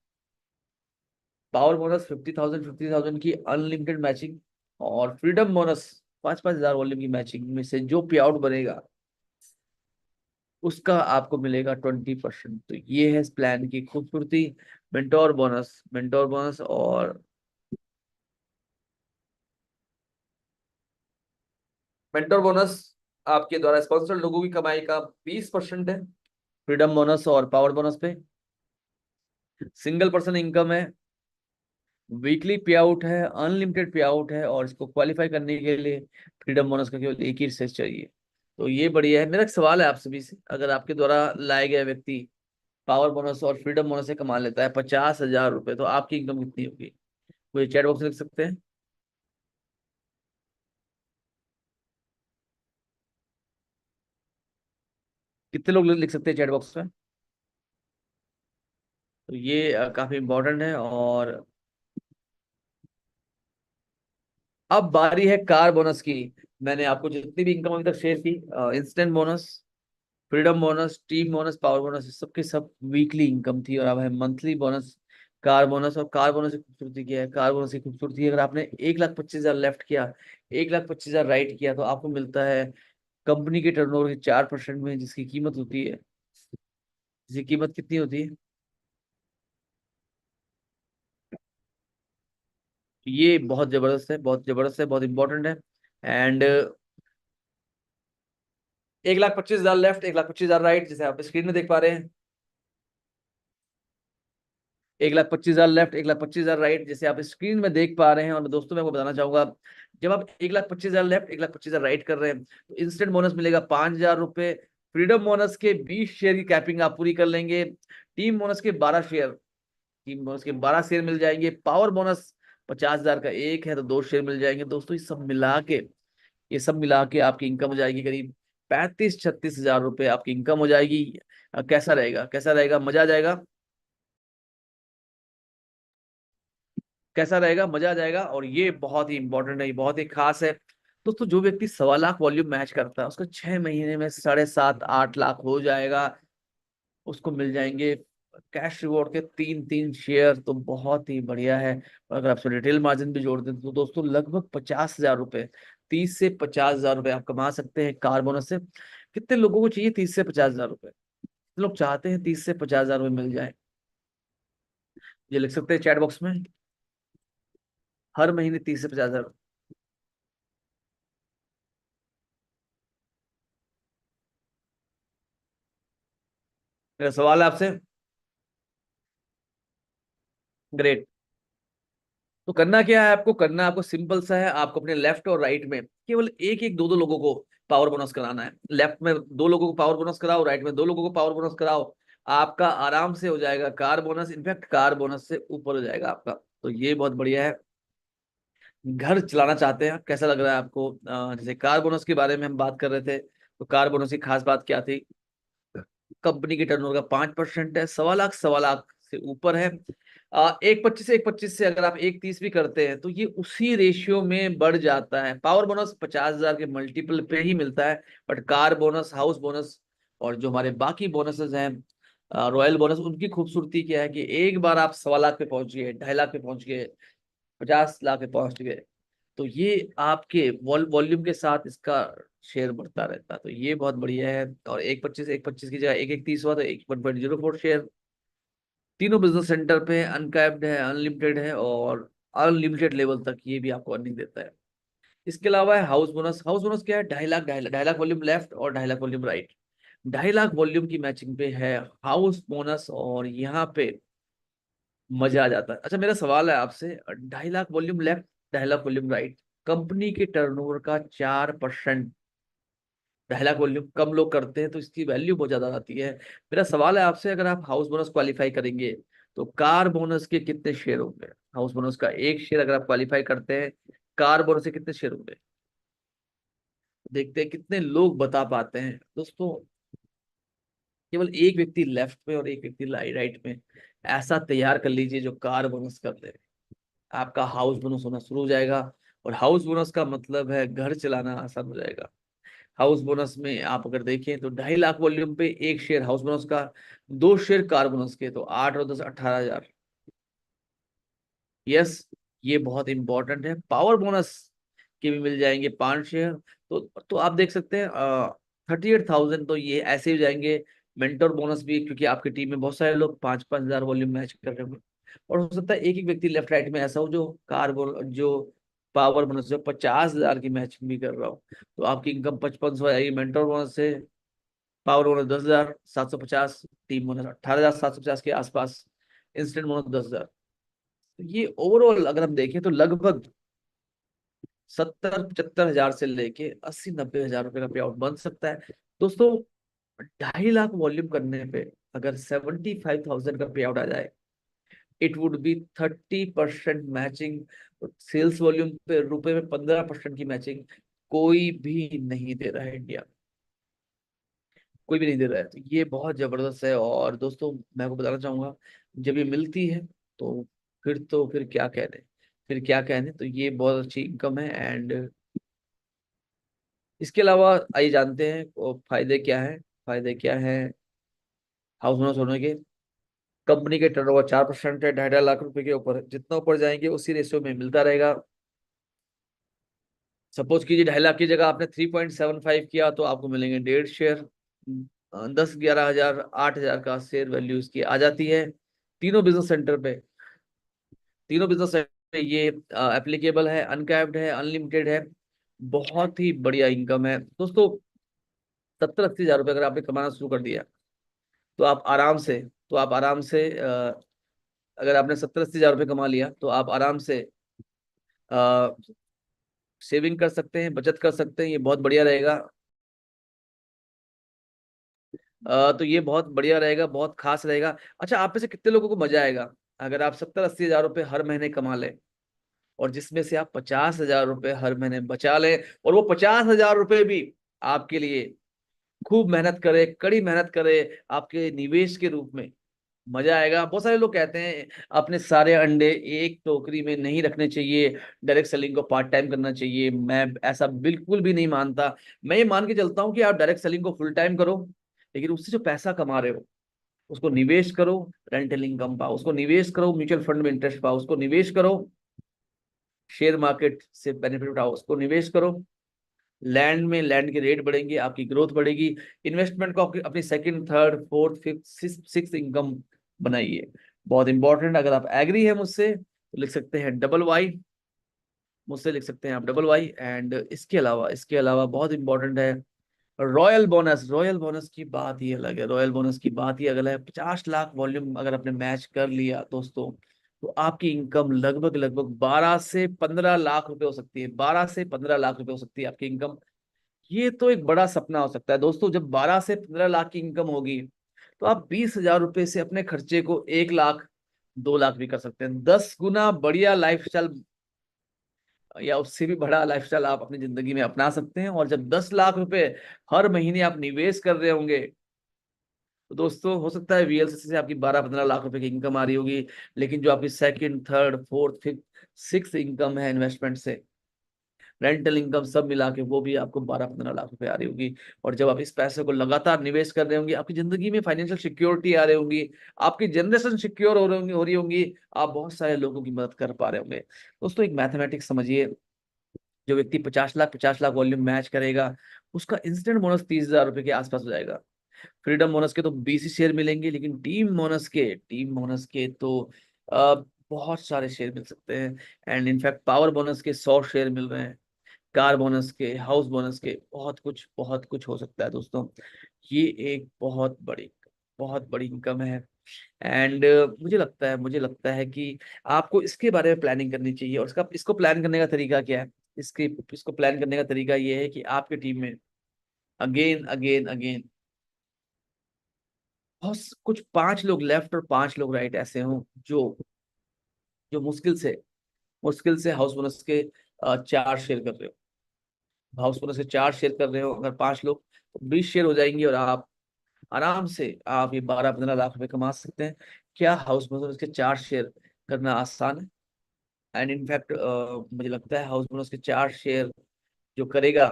पावर बोनस 50,000 की अनलिमिटेड मैचिंग, और फ्रीडम बोनस 5-5 हजार वॉल्यूम की मैचिंग में से जो पे आउट बनेगा उसका आपको मिलेगा 20%। तो ये है इस प्लान की खूबसूरती। मेंटोर बोनस और मेंटोर बोनस आपके द्वारा स्पॉन्सर्ड लोगों की कमाई का 20% है, फ्रीडम बोनस और पावर बोनस पे सिंगल पर्सन इनकम है, वीकली पे आउट है, अनलिमिटेड पे आउट है, और इसको क्वालिफाई करने के लिए फ्रीडम बोनस का केवल एक ही रिसर्च चाहिए। तो ये बढ़िया है। मेरा एक सवाल है आप सभी से, अगर आपके द्वारा लाए गए व्यक्ति पावर बोनस और फ्रीडम बोनस से कमा लेता है 50,000 रुपये, तो आपकी इनकम कितनी होगी? वो चैट बॉक्स में लिख सकते हैं। कितने लोग लिख सकते हैं चैट बॉक्स में? तो ये काफी इंपॉर्टेंट है। और अब बारी है कार बोनस की। मैंने आपको जितनी भी इनकम अभी तक शेयर की, instant bonus, freedom bonus, team bonus, power bonus, सबके सब वीकली इनकम थी, और अब है मंथली बोनस, कार बोनस। और कार बोनस की खूबसूरती क्या है? कार बोनस की खूबसूरती है, अगर आपने 1,25,000 लेफ्ट किया, 1,25,000 राइट किया, तो आपको मिलता है कंपनी के टर्नओवर के 4% में, जिसकी कीमत होती है, जिसकी कीमत कितनी होती है? ये बहुत जबरदस्त है, बहुत जबरदस्त है, बहुत इंपॉर्टेंट है। एंड 1,25,000 लेफ्ट, 1,25,000 राइट, जैसे आप स्क्रीन में देख पा रहे हैं। 1,25,000 लेफ्ट, 1,25,000 राइट, जैसे आप स्क्रीन में देख पा रहे हैं। और दोस्तों मैं आपको बताना चाहूंगा, जब आप 1,25,000 लेफ्ट, 1,25,000 राइट कर रहे हैं, तो इंस्टेंट बोनस मिलेगा 5,000 रुपए। फ्रीडम बोनस के 20 शेयर की कैपिंग आप पूरी कर लेंगे। टीम बोनस के 12 शेयर, टीम बोनस के 12 शेयर मिल जाएंगे। पावर बोनस 50,000 का एक है तो 2 शेयर मिल जाएंगे। दोस्तों ये सब मिला के आपकी इनकम हो जाएगी करीब 35-36 हजार रुपए आपकी इनकम हो जाएगी। कैसा रहेगा, कैसा रहेगा, मजा आ जाएगा, कैसा रहेगा, मजा आ जाएगा। और ये बहुत ही इंपॉर्टेंट है, ये बहुत ही खास है। दोस्तों जो व्यक्ति 1.25 लाख वॉल्यूम मैच करता है, उसका 6 महीने में 7.5-8 लाख हो जाएगा। उसको मिल जाएंगे कैश रिवॉर्ड के 3-3 शेयर, तो बहुत ही बढ़िया है। और अगर आप रिटेल मार्जिन भी जोड़ दें तो दोस्तों लगभग 50,000 रुपए, 30 से 50,000 रुपए आप कमा सकते हैं कार बोनस से। कितने लोगों को चाहिए 30 से 50,000 रुपए? कितने लोग चाहते हैं 30 से 50,000 रुपए मिल जाए? ये लिख सकते हैं चैट बॉक्स में, हर महीने 30 से 50,000। मेरा सवाल है आपसे। ग्रेट। तो करना क्या है आपको, करना आपको सिंपल सा है। आपको अपने लेफ्ट और राइट में केवल एक एक दो दो लोगों को पावर बोनस कराना है। लेफ्ट में 2 लोगों को पावर बोनस कराओ, राइट में 2 लोगों को पावर बोनस कराओ। आपका आराम से हो जाएगा car bonus, in fact car bonus से ऊपर हो जाएगा आपका। तो ये बहुत बढ़िया है। घर चलाना चाहते हैं, कैसा लग रहा है आपको? जैसे कार बोनस के बारे में हम बात कर रहे थे, तो कार बोनस की खास बात क्या थी? कंपनी के टर्नओवर का 5% है, 1.25 लाख, 1.25 लाख से ऊपर है। 1,25 से अगर आप 1,30 भी करते हैं तो ये उसी रेशियो में बढ़ जाता है। पावर बोनस 50,000 के मल्टीपल पे ही मिलता है। But car bonus, house bonus और जो हमारे बाकी बोनसेस हैं, रॉयल बोनस, उनकी खूबसूरती क्या है कि एक बार आप 1.25 लाख पे पहुंच गए, 2.5 लाख पे पहुंच गए, 50 लाख पे पहुंच गए, तो ये आपके वॉल्यूम के साथ इसका शेयर बढ़ता रहता है। तो ये बहुत बढ़िया है। और 1,25 की जगह 1,30 हुआ तो 1.04 शेयर। तीनों बिजनेस सेंटर पे अनकैप्ड है, अनलिमिटेड है, और अनलिमिटेड लेवल तक ये भी आपको अर्निंग देता है। इसके अलावा है हाउस बोनस। हाउस बोनस क्या है? 2.5 लाख, 2.5 लाख वॉल्यूम लेफ्ट और 2.5 lakh volume right. 2.5 lakh volume की मैचिंग पे है हाउस बोनस, और यहाँ पे मजा आ जाता है। अच्छा मेरा सवाल है आपसे, 2.5 lakh volume left, 2.5 lakh volume right, company के टर्नओवर का 4%। 2.5 लाख वॉल्यूम कम लोग करते हैं तो इसकी वैल्यू बहुत ज्यादा आती है। मेरा सवाल है आपसे, अगर आप हाउस बोनस क्वालिफाई करेंगे तो कार बोनस के कितने शेयर होंगे? हाउस बोनस का 1 शेयर अगर आप क्वालिफाई करते हैं, कार बोनस के कितने शेयर होंगे? देखते हैं कितने लोग बता पाते हैं। दोस्तों केवल एक व्यक्ति लेफ्ट में और एक व्यक्ति राइट में ऐसा तैयार कर लीजिए जो कार बोनस कर दे, आपका हाउस बोनस होना शुरू हो जाएगा। और हाउस बोनस का मतलब है घर चलाना आसान हो जाएगा। हाउस बोनस में आप अगर देखें तो 2.5 लाख वॉल्यूम पे 1 शेयर हाउस बोनस का, 2 शेयर कार बोनस के, तो 8 और 10 18 हजार। यस, ये बहुत इंपॉर्टेंट है। पावर बोनस के भी मिल जाएंगे 5 शेयर। तो आप देख सकते हैं 38,000 तो ये ऐसे ही हो जाएंगे। मेंटोर बोनस भी, क्योंकि आपकी टीम में बहुत सारे लोग 5-5 हजार वॉल्यूम मैच कर रहे होंगे। और हो सकता है एक एक व्यक्ति लेफ्ट राइट में ऐसा हो जो जो पावर बोनस जो 50,000 की मैचिंग भी कर रहा हो, तो आपकी इनकम 5500 आएगी मेंटोर बोनस से। पावर बोनस 10,750, टीम बोनस 18,750 के आसपास, इंस्टेंट बोनस 10,000। ये ओवरऑल अगर हम देखें तो लगभग 70-75 हजार से लेके 80-90 हजार रुपए का पे आउट बन सकता है। दोस्तों 2.5 लाख वॉल्यूम करने पे अगर 75,000 का पे आउट आ जाए, it would be 30% matching. Sales volume पे रुपए में 15% की मैचिंग कोई भी नहीं दे रहा है इंडिया, कोई भी नहीं दे रहा है। तो ये बहुत जबरदस्त है। और दोस्तों मैं आपको बताना चाहूंगा, जब ये मिलती है तो फिर क्या कहने, फिर क्या कहने। तो ये बहुत अच्छी इनकम है। एंड इसके अलावा आइए जानते हैं फायदे क्या है। फायदे क्या है हाउस ओनर्स होने के? कंपनी के टर्नओवर 4% है, 2.5 लाख रुपए के ऊपर, जितना ऊपर जाएंगे उसी रेशियो में मिलता रहेगा। सपोज कीजिए 2.5 लाख की जगह आपने 3.75 किया तो आपको मिलेंगे 1.5 शेयर। 10-11 हजार, 8 हजार का शेयर वैल्यू इसकी आ जाती है। तीनों बिजनेस सेंटर पे, तीनों बिजनेस सेंटर पे ये एप्लीकेबल है, अनकैप्ड है, अनलिमिटेड है। बहुत ही बढ़िया इनकम है दोस्तों। 70-80 हजार रुपये अगर आपने कमाना शुरू कर दिया तो आप आराम से, तो आप आराम से अगर आपने 70-80 हज़ार रुपये कमा लिया तो आप आराम से सेविंग कर सकते हैं, बचत कर सकते हैं, ये बहुत बढ़िया रहेगा। तो ये बहुत बढ़िया रहेगा, बहुत खास रहेगा। अच्छा, आप में से कितने लोगों को मजा आएगा अगर आप 70-80 हज़ार रुपये हर महीने कमा लें, और जिसमें से आप 50 हज़ार रुपये हर महीने बचा लें, और वो 50 हज़ार रुपये भी आपके लिए खूब मेहनत करे, कड़ी मेहनत करे आपके निवेश के रूप में। मजा आएगा। बहुत सारे लोग कहते हैं अपने सारे अंडे एक टोकरी में नहीं रखने चाहिए, डायरेक्ट सेलिंग को पार्ट टाइम करना चाहिए। मैं ऐसा बिल्कुल भी नहीं मानता। मैं ये मान के चलता हूँ कि आप डायरेक्ट सेलिंग को फुल टाइम करो, लेकिन उससे जो पैसा कमा रहे हो उसको निवेश करो, रेंटल इनकम पाओ, उसको निवेश करो, म्यूचुअल फंड में इंटरेस्ट पाओ, उसको निवेश करो, शेयर मार्केट से बेनिफिट उठाओ, उसको निवेश करो, लैंड में, लैंड के रेट बढ़ेंगे, आपकी ग्रोथ बढ़ेगी। इन्वेस्टमेंट को अपनी second, third, fourth, fifth, six income बनाइए। बहुत इंपॉर्टेंट। अगर आप एग्री है मुझसे तो लिख सकते हैं डबल वाई, मुझसे लिख सकते हैं आप डबल वाई। एंड इसके अलावा बहुत इंपॉर्टेंट है रॉयल बोनस। रॉयल बोनस की बात ही अलग है, रॉयल बोनस की बात ही अलग है। 50 लाख वॉल्यूम अगर आपने मैच कर लिया दोस्तों, तो आपकी इनकम लगभग लगभग 12 से 15 लाख रुपए हो सकती है। 12 से 15 लाख रुपए हो सकती है आपकी इनकम। ये तो एक बड़ा सपना हो सकता है दोस्तों। जब 12 से 15 लाख की इनकम होगी तो आप 20 हज़ार रुपए से अपने खर्चे को 1 लाख, 2 लाख भी कर सकते हैं। 10 गुना बढ़िया लाइफस्टाइल या उससे भी बड़ा लाइफस्टाइल आप अपनी जिंदगी में अपना सकते हैं। और जब 10 लाख रुपए हर महीने आप निवेश कर रहे होंगे, तो दोस्तों हो सकता है वीएलसीसी से आपकी 12-15 लाख रुपए की इनकम आ रही होगी, लेकिन जो आपकी second, third, fourth, fifth, six income है इन्वेस्टमेंट से, रेंटल इनकम सब मिला के, वो भी आपको 12-15 लाख रुपए आ रही होगी। और जब आप इस पैसे को लगातार निवेश कर रहे होंगे, आपकी जिंदगी में फाइनेंशियल सिक्योरिटी आ रही होंगी, आपकी जनरेशन सिक्योर हो रही होंगी, आप बहुत सारे लोगों की मदद कर पा रहे होंगे। दोस्तों एक मैथमेटिक्स समझिए, जो व्यक्ति 50 लाख वॉल्यूम मैच करेगा, उसका इंस्टेंट बोनस 30 हज़ार रुपए के आसपास हो जाएगा। फ्रीडम बोनस के तो 20 ही शेयर मिलेंगे, लेकिन टीम बोनस के तो बहुत सारे शेयर मिल सकते हैं। एंड इनफैक्ट पावर बोनस के 100 शेयर मिल रहे हैं, कार बोनस के, हाउस बोनस के, बहुत कुछ हो सकता है दोस्तों। ये एक बहुत बड़ी इनकम है। एंड मुझे लगता है कि आपको इसके बारे में प्लानिंग करनी चाहिए। और इसको प्लान करने का तरीका क्या है? इसको प्लान करने का तरीका ये है कि आपके टीम में अगेन अगेन अगेन बहुत कुछ 5 लोग लेफ्ट और 5 लोग राइट ऐसे हों, जो जो मुश्किल से हाउस बोनस के 4 शेयर कर रहे हो। हाउस बोनस के 4 शेयर कर रहे हो अगर 5 लोग, तो 20 शेयर हो जाएंगे, और आप आराम से आप ये 12-15 लाख रुपए कमा सकते हैं। क्या हाउस बोनस के 4 शेयर करना आसान है? एंड इनफैक्ट मुझे लगता है हाउस बोनस के 4 शेयर जो करेगा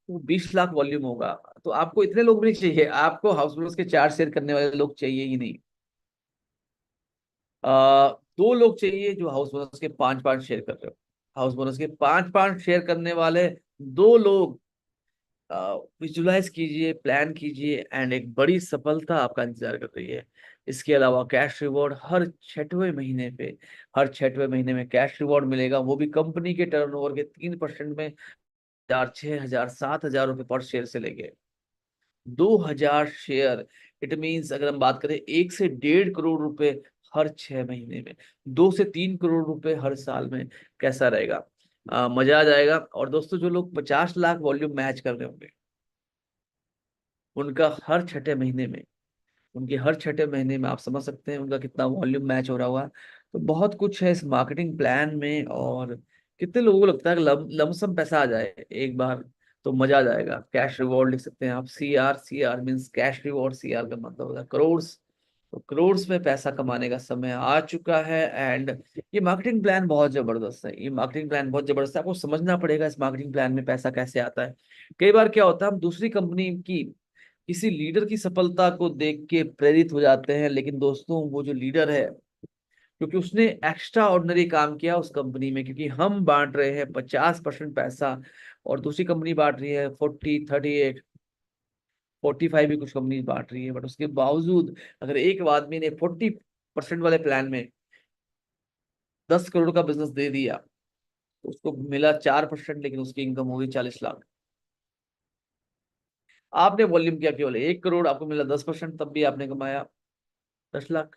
वो 20 लाख वॉल्यूम होगा। तो आपको इतने लोग नहीं चाहिए, आपको हाउस बोनस के 4 शेयर करने वाले लोग चाहिए ही नहीं। 2 लोग चाहिए जो हाउस बोनस के 5-5 शेयर कर रहे हो। हाउस बोनस के 5-5 शेयर करने वाले 2 लोग विजुलाइज कीजिए, प्लान कीजिए, एंड एक बड़ी सफलता आपका इंतजार कर रही है। इसके अलावा कैश रिवॉर्ड हर छठवें महीने में कैश रिवॉर्ड मिलेगा, वो भी कंपनी के टर्नओवर के 3% में। 1,000, 6,000, 7,000 रुपये पर शेयर से लेके 2,000 शेयर। इट मीन्स अगर हम बात करें 1 से 1.5 करोड़ रुपए हर 6 महीने में, 2 से 3 करोड़ रुपए हर साल में। कैसा रहेगा? मजा आ जाएगा। और दोस्तों जो लोग 50 लाख वॉल्यूम मैच कर रहे होंगे, उनका हर छठे महीने में उनके हर छठे महीने में आप समझ सकते हैं उनका कितना वॉल्यूम मैच हो रहा होगा। तो बहुत कुछ है इस मार्केटिंग प्लान में। और कितने लोगों को लगता है कि लमसम पैसा आ जाए एक बार तो मजा आ जाएगा? कैश रिवॉर्ड लिख सकते हैं आप, C R means cash reward. C R का मतलब होता है करोड्स। तो करोड्स में पैसा कमाने का समय आ चुका है। एंड ये मार्केटिंग प्लान बहुत जबरदस्त है। आपको समझना पड़ेगा इस मार्केटिंग प्लान में पैसा कैसे आता है। कई बार क्या होता है, हम दूसरी कंपनी की किसी लीडर की सफलता को देख के प्रेरित हो जाते हैं, लेकिन दोस्तों वो जो लीडर है, क्योंकि उसने एक्स्ट्रा ऑर्डिनरी काम किया उस कंपनी में, क्योंकि हम बांट रहे हैं 50% पैसा और दूसरी कंपनी बांट रही है 40, 38, 45 भी कुछ कंपनी बांट रही है, बट उसके बावजूद अगर एक आदमी ने 40% वाले प्लान में 10 करोड़ का बिजनेस दे दिया, तो उसको मिला 4%, लेकिन उसकी इनकम होगी 40 लाख। आपने वॉल्यूम किया केवल 1 करोड़, आपको मिला 10%, तब भी आपने कमाया 10 लाख।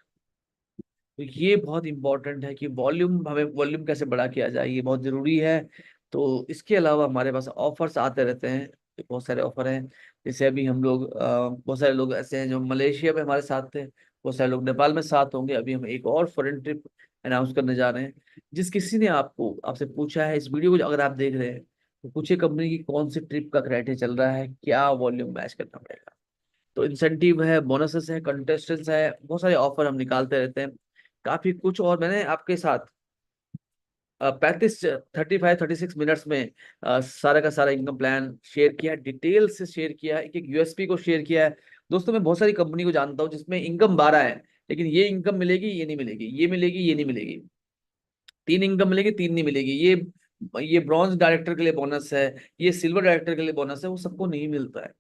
तो ये बहुत इंपॉर्टेंट है कि वॉल्यूम, हमें वॉल्यूम कैसे बड़ा किया जाए, ये बहुत जरूरी है। तो इसके अलावा हमारे पास ऑफर्स आते रहते हैं, बहुत सारे ऑफर हैं। जैसे अभी हम लोग बहुत सारे लोग ऐसे हैं जो मलेशिया में हमारे साथ थे, बहुत सारे लोग नेपाल में साथ होंगे। अभी हम एक और फॉरेन ट्रिप अनाउंस करने जा रहे हैं। जिस किसी ने आपको आपसे पूछा है, इस वीडियो को अगर आप देख रहे हैं, तो पूछे कंपनी की कौन सी ट्रिप का क्राइटेरिया चल रहा है, क्या वॉल्यूम मैच करना पड़ेगा। तो इंसेंटिव है, बोनसेस है, कंटेस्टेंट्स है, बहुत सारे ऑफर हम निकालते रहते हैं, काफी कुछ। और मैंने आपके साथ 35-36 मिनट्स में सारा का सारा इनकम प्लान शेयर किया है, डिटेल से शेयर किया है, एक एक यूएसपी को शेयर किया है। दोस्तों, मैं बहुत सारी कंपनी को जानता हूँ जिसमें इनकम 12 है, लेकिन ये इनकम मिलेगी, ये नहीं मिलेगी, ये मिलेगी, ये नहीं मिलेगी। 3 इनकम मिलेगी, 3 नहीं मिलेगी। ये ब्रॉन्ज डायरेक्टर के लिए बोनस है, ये सिल्वर डायरेक्टर के लिए बोनस है, वो सबको नहीं मिलता है।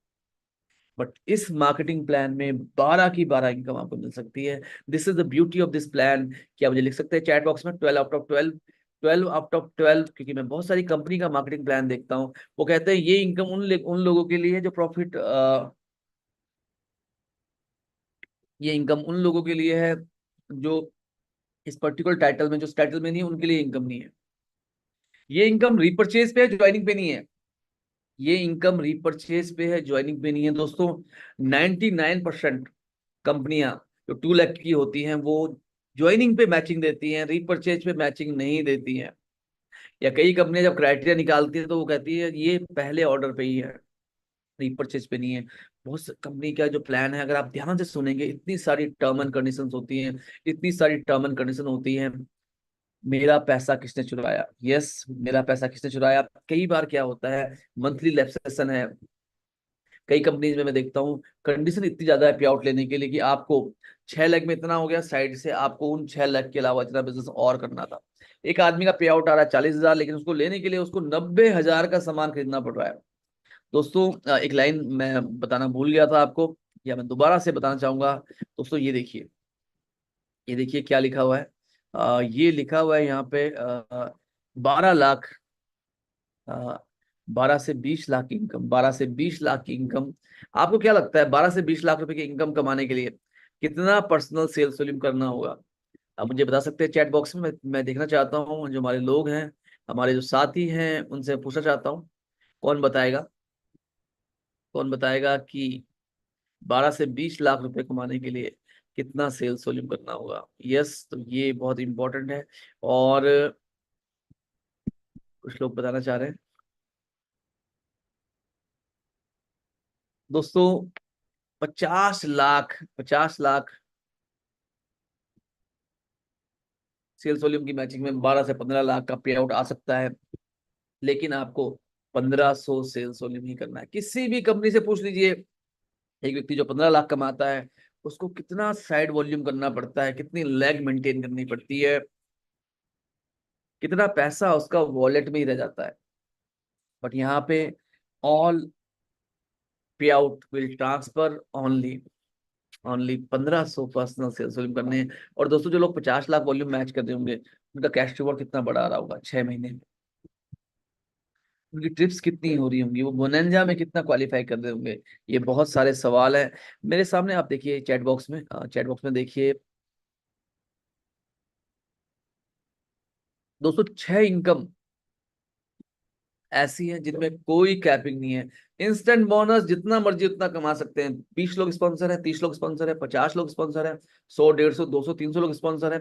बट इस मार्केटिंग प्लान में 12 की 12 इनकम आपको मिल सकती है। This is the beauty of this plan. क्या मुझे लिख सकते हैं चैट बॉक्स में 12 आउट ऑफ 12? 12 आउट ऑफ 12, क्योंकि मैं बहुत सारी कंपनी का मार्केटिंग प्लान देखता हूँ। वो कहते हैं ये इनकम उन लोगों के लिए है जो प्रॉफिट, ये इनकम उन लोगों के लिए है जो इस पर्टिकुलर टाइटल में, जो टाइटल में नहीं है, उनके लिए इनकम नहीं है। ये इनकम रीपरचेज पे है, ज्वाइनिंग पे नहीं है। ये इनकम रीपरचेज पे है, ज्वाइनिंग पे नहीं है। दोस्तों, 99% कंपनियां जो 2 लाख की होती हैं, वो ज्वाइनिंग पे मैचिंग देती हैं, रीपरचेज पे मैचिंग नहीं देती हैं। या कई कंपनियां जब क्राइटेरिया निकालती है तो वो कहती है ये पहले ऑर्डर पे ही है, रीपरचेज पे नहीं है। बहुत कंपनी का जो प्लान है, अगर आप ध्यान से सुनेंगे, इतनी सारी टर्म एंड कंडीशंस होती हैं, इतनी सारी टर्म एंड कंडीशन होती हैं। मेरा पैसा किसने चुराया, यस, मेरा पैसा किसने चुराया। कई बार क्या होता है, मंथली लैप्सेशन है। कई कंपनीज में मैं देखता हूँ कंडीशन इतनी ज्यादा है पे आउट लेने के लिए कि आपको 6 लाख में इतना हो गया, साइड से आपको उन 6 लाख के अलावा इतना बिजनेस और करना था। एक आदमी का पे आउट आ रहा है 40,000, लेकिन उसको लेने के लिए उसको 90,000 का सामान खरीदना पड़ रहा है। दोस्तों, एक लाइन मैं बताना भूल गया था आपको, या मैं दोबारा से बताना चाहूंगा। दोस्तों, ये देखिए, ये देखिए क्या लिखा हुआ है। ये लिखा हुआ है यहाँ पे 12 लाख, 12 से 20 लाख की इनकम, 12 से 20 लाख की इनकम। आपको क्या लगता है 12 से 20 लाख रुपए की इनकम कमाने के लिए कितना पर्सनल सेल्स वॉल्यूम करना होगा? आप मुझे बता सकते हैं चैट बॉक्स में। मैं देखना चाहता हूँ जो हमारे लोग हैं, हमारे जो साथी हैं, उनसे पूछना चाहता हूँ। कौन बताएगा, कौन बताएगा कि 12 से 20 लाख रुपए कमाने के लिए कितना सेल्स वॉल्यूम करना होगा? यस, तो ये बहुत इंपॉर्टेंट है। और कुछ लोग बताना चाह रहे हैं। दोस्तों, 50 लाख, 50 लाख सेल्स वॉल्यूम की मैचिंग में 12 से 15 लाख का पे आउट आ सकता है। लेकिन आपको 1500 सेल्स वॉल्यूम ही करना है। किसी भी कंपनी से पूछ लीजिए, एक व्यक्ति जो 15 लाख कमाता है, उसको कितना साइड वॉल्यूम करना पड़ता है, कितनी लैग मेंटेन करनी पड़ती है, कितना पैसा उसका वॉलेट में ही रह जाता है। बट यहाँ पे all payout will transfer only, only 1500 personal sales volume करने हैं। और दोस्तों, जो लोग 50 लाख वॉल्यूम मैच कर रहे होंगे, उनका कैश रिवॉर्ड कितना बड़ा आ रहा होगा 6 महीने में, उनकी ट्रिप्स कितनी हो रही होंगी, वो बोनंजा में कितना क्वालिफाई कर रहे होंगे। ये बहुत सारे सवाल हैं मेरे सामने। आप देखिए चैट बॉक्स में, चैट बॉक्स में देखिए दोस्तों, 6 इनकम ऐसी है जिनमें कोई कैपिंग नहीं है। इंस्टेंट बोनस जितना मर्जी उतना कमा सकते हैं। 20 लोग स्पॉन्सर है, 30 लोग स्पॉन्सर है, 50 लोग स्पॉन्सर है, 100, 150, 200, 300 लोग स्पॉन्सर है,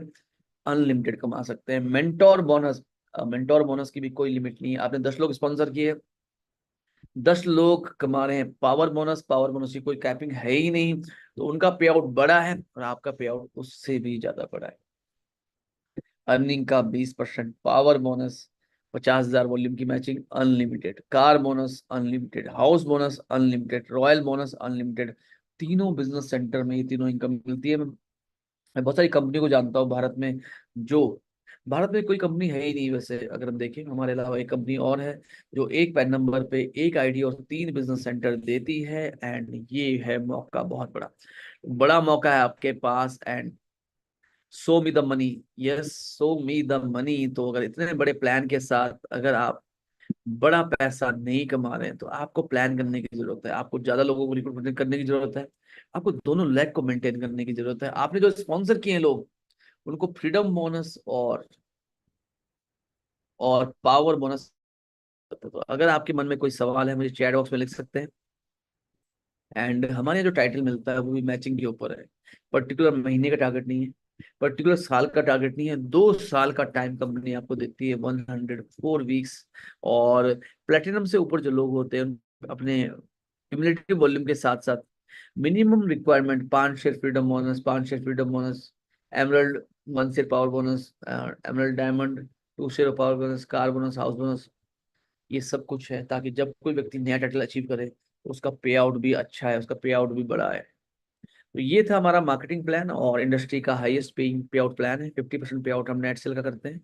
अनलिमिटेड कमा सकते हैं। मेंटोर बोनस, मेंटोर बोनस की भी कोई लिमिट नहीं है। आपने 10 लोग स्पॉन्सर किए, 10 लोग कमा रहे हैं पावर बोनस, पावर बोनस की कोई कैपिंग है ही नहीं, तो उनका पे आउट बड़ा है और आपका पे आउट उससे भी ज्यादा बड़ा है। अर्निंग का 20% पावर बोनस, 50,000 वॉल्यूम की matching unlimited, car bonus unlimited, house bonus unlimited, royal bonus unlimited. तीनों बिजनेस सेंटर में ये तीनों इनकम मिलती है। मैं बहुत सारी कंपनी को जानता हूँ भारत में, जो भारत में कोई कंपनी है ही नहीं वैसे, अगर हम देखें हमारे अलावा एक कंपनी और है जो एक पैन नंबर पे एक आईडी और 3 बिजनेस सेंटर देती है। एंड ये है मौका, बहुत बड़ा बड़ा मौका है आपके पास। And show me the money, yes, show me the money. तो अगर इतने बड़े प्लान के साथ अगर आप बड़ा पैसा नहीं कमा रहे हैं, तो आपको प्लान करने की जरूरत है, आपको ज्यादा लोगों को रिक्रूटमेंट करने की जरूरत है, आपको दोनों लेग को मेंटेन करने की जरूरत है। आपने जो स्पॉन्सर किए हैं लोग, उनको फ्रीडम बोनस और पावर बोनस। तो अगर आपके मन में कोई सवाल है मुझे चैट बॉक्स में लिख सकते हैं। एंड हमारे यहाँ जो टाइटल मिलता है वो भी मैचिंग के ऊपर है। पर्टिकुलर महीने का टारगेट नहीं है, पर्टिकुलर साल का टारगेट नहीं है, 2 साल का टाइम कंपनी आपको देती है, 104 वीक्स। और प्लेटिनम से ऊपर जो लोग होते हैं अपने क्यूमुलेटिव वॉल्यूम के साथ साथ minimum requirement 5 share freedom bonus, 5 share freedom bonus, emerald 1 share power bonus, emerald diamond 2 share power bonus, car bonus, house bonus, ये सब कुछ है ताकि जब कोई व्यक्ति नया टाइटल अचीव करे तो उसका पे आउट भी अच्छा है, उसका पे आउट भी बड़ा है। तो ये था हमारा मार्केटिंग प्लान और इंडस्ट्री का हाईएस्ट पेइंग पे आउट प्लान है। 50% पे आउट हम नेट सेल का करते हैं।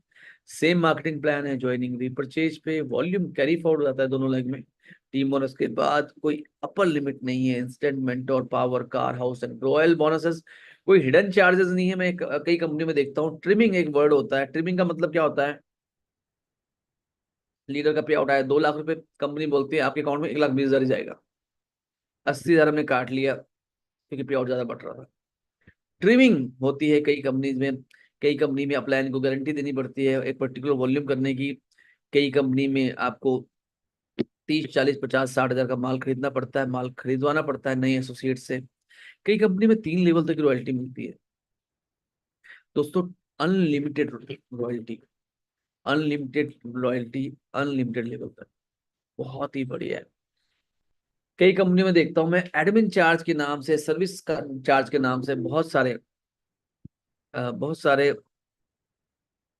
सेम मार्केटिंग प्लान है ज्वाइनिंग रीपरचेज पे, वॉल्यूम कैरी फॉरवर्ड हो जाता है दोनों लेग में। टीम बोनस के बाद कोई अपर लिमिट नहीं है। Instant mentor, power, car, house and royal bonuses, कोई हिडन चार्जेस नहीं है। मैं कई कंपनी में देखता हूँ ट्रिमिंग एक वर्ड होता है। ट्रिमिंग का मतलब क्या होता है? लीडर का पे आउट आया 2 लाख रुपए, कंपनी बोलती है आपके अकाउंट में 1,20,000 ही जाएगा, 80,000 हमने काट लिया क्योंकि पे आउट ज्यादा बढ़ रहा था। ट्रिमिंग होती है कई कंपनीज में। कई कंपनी में अपलाइन को गारंटी देनी पड़ती है एक पर्टिकुलर वॉल्यूम करने की। कई कंपनी में आपको 30, 40, 50, 60 हजार का माल खरीदना पड़ता है, माल खरीदवाना पड़ता है नई एसोसिएट से। कई कंपनी में 3 लेवल तक की रॉयल्टी मिलती है दोस्तों। Unlimited royalty, unlimited loyalty, unlimited level तक, बहुत ही बढ़िया है। कई कंपनी में देखता हूं मैं एडमिन चार्ज के नाम से, सर्विस का चार्ज के नाम से बहुत सारे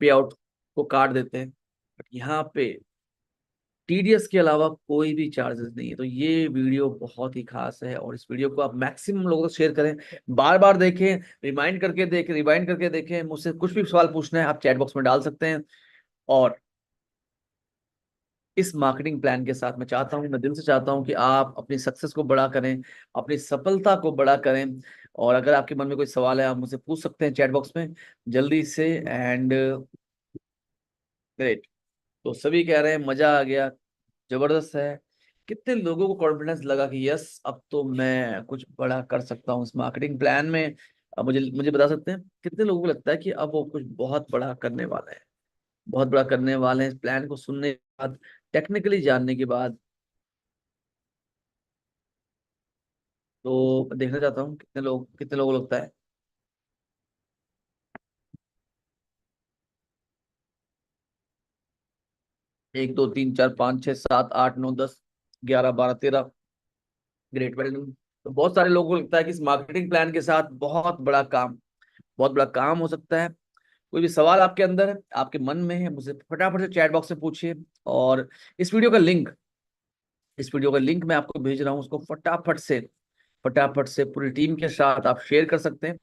पे आउट को काट देते हैं। बट यहाँ पे टीडीएस के अलावा कोई भी चार्जेस नहीं है। तो ये वीडियो बहुत ही खास है और इस वीडियो को आप मैक्सिमम लोगों तक शेयर करें, बार बार देखें, रिमाइंड करके देखें। मुझसे कुछ भी सवाल पूछना है आप चैट बॉक्स में डाल सकते हैं। और इस मार्केटिंग प्लान के साथ मैं दिल से चाहता हूं कि आप अपनी सक्सेस को बड़ा करें, अपनी सफलता को बड़ा करें। और अगर आपके मन में कोई सवाल है आप मुझसे पूछ सकते हैं चैट बॉक्स में जल्दी से। And great. तो सभी कह रहे हैं मजा आ गया, जबरदस्त है। कितने लोगों को कॉन्फिडेंस लगा कि यस अब तो मैं कुछ बड़ा कर सकता हूँ इस मार्केटिंग प्लान में। अब मुझे मुझे बता सकते हैं कितने लोगों को लगता है कि अब वो कुछ बहुत बड़ा करने वाले हैं, बहुत बड़ा करने वाले हैं इस प्लान को सुनने के बाद, टेक्निकली जानने के बाद। तो देखना चाहता हूँ कितने लोगों को लगता है। 1, 2, 3, 4, 5, 6, 7, 8, 9, 10, 11, 12, 13। Great, well done. तो बहुत सारे लोगों को लगता है कि इस मार्केटिंग प्लान के साथ बहुत बड़ा काम हो सकता है। कोई भी सवाल आपके अंदर है, आपके मन में है, मुझे फटाफट से चैट बॉक्स में पूछिए। और इस वीडियो का लिंक इस वीडियो का लिंक मैं आपको भेज रहा हूँ, उसको फटाफट से पूरी टीम के साथ आप शेयर कर सकते हैं।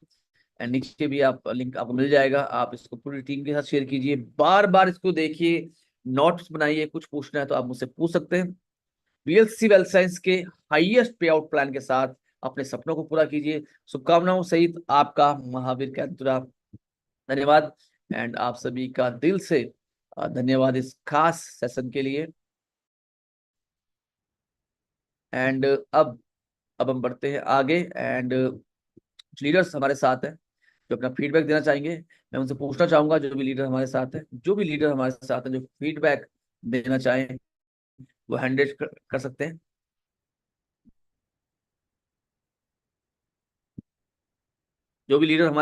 एंड नीचे भी आप लिंक आपको मिल जाएगा, आप इसको पूरी टीम के साथ शेयर कीजिए, बार बार इसको देखिए, नोट्स बनाइए। कुछ पूछना है तो आप मुझसे पूछ सकते हैं। वीएलसी वेल्थ साइंस के हाईएस्ट पे आउट प्लान के साथ अपने सपनों को पूरा कीजिए। शुभकामनाओं सहित आपका महावीर कैंतुरा। धन्यवाद। एंड आप सभी का दिल से धन्यवाद इस खास सेशन के लिए। एंड अब हम बढ़ते हैं आगे। एंड लीडर्स हमारे साथ हैं जो अपना फीडबैक देना चाहेंगे। मैं उनसे पूछना चाहूंगा, जो भी लीडर हमारे साथ हैं जो फीडबैक देना चाहें वो हैंड कर सकते हैं। जो भी लीडर हमारे